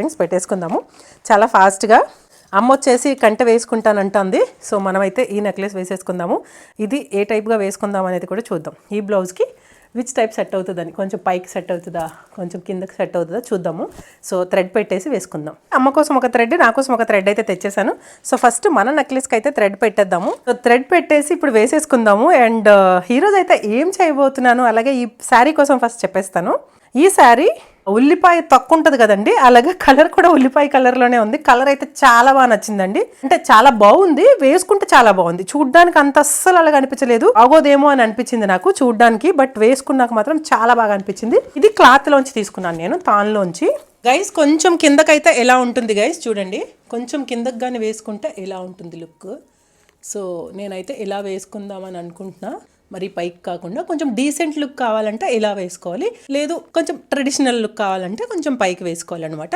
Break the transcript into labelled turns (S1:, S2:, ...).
S1: Rings పెట్టేసుకుందాము చాలా ఫాస్ట్గా. అమ్మ వచ్చేసి కంట వేసుకుంటానంటుంది. సో మనమైతే ఈ నెక్లెస్ వేసేసుకుందాము. ఇది ఏ టైప్గా వేసుకుందాం అనేది కూడా చూద్దాం. ఈ బ్లౌజ్కి విచ్ టైప్ సెట్ అవుతుందని, కొంచెం పైకి సెట్ అవుతుందా, కొంచెం కిందకి సెట్ అవుతుందా చూద్దాము. సో థ్రెడ్ పెట్టేసి వేసుకుందాం. అమ్మ కోసం ఒక థ్రెడ్, నా కోసం ఒక థ్రెడ్ అయితే తెచ్చేసాను. సో ఫస్ట్ మన నెక్లెస్కి అయితే థ్రెడ్ పెట్టేద్దాము. సో థ్రెడ్ పెట్టేసి ఇప్పుడు వేసేసుకుందాము. అండ్ ఈరోజు అయితే ఏం చేయబోతున్నాను, అలాగే ఈ శారీ కోసం ఫస్ట్ చెప్పేస్తాను. ఈ శారీ ఉల్లిపాయ తక్కువ ఉంటుంది కదండి, అలాగే కలర్ కూడా ఉల్లిపాయ కలర్లోనే ఉంది. కలర్ అయితే చాలా బాగా నచ్చిందండి. అంటే చాలా బాగుంది, వేసుకుంటే చాలా బాగుంది. చూడ్డానికి అంత అస్సలు అలాగ అనిపించలేదు, ఆగోదేమో అని అనిపించింది నాకు చూడ్డానికి. బట్ వేసుకున్నాక మాత్రం చాలా బాగా అనిపించింది. ఇది క్లాత్ లోంచి తీసుకున్నాను నేను, తాన్లోంచి. గైస్ కొంచెం కిందకైతే ఎలా ఉంటుంది గైస్ చూడండి, కొంచెం కిందకి కానీ వేసుకుంటే ఎలా ఉంటుంది లుక్. సో నేనైతే ఇలా వేసుకుందామని అనుకుంటున్నా. మరి పైకి కాకుండా కొంచెం డీసెంట్ లుక్ కావాలంటే ఇలా వేసుకోవాలి, లేదు కొంచెం ట్రెడిషనల్ లుక్ కావాలంటే కొంచెం పైకి వేసుకోవాలి అనమాట.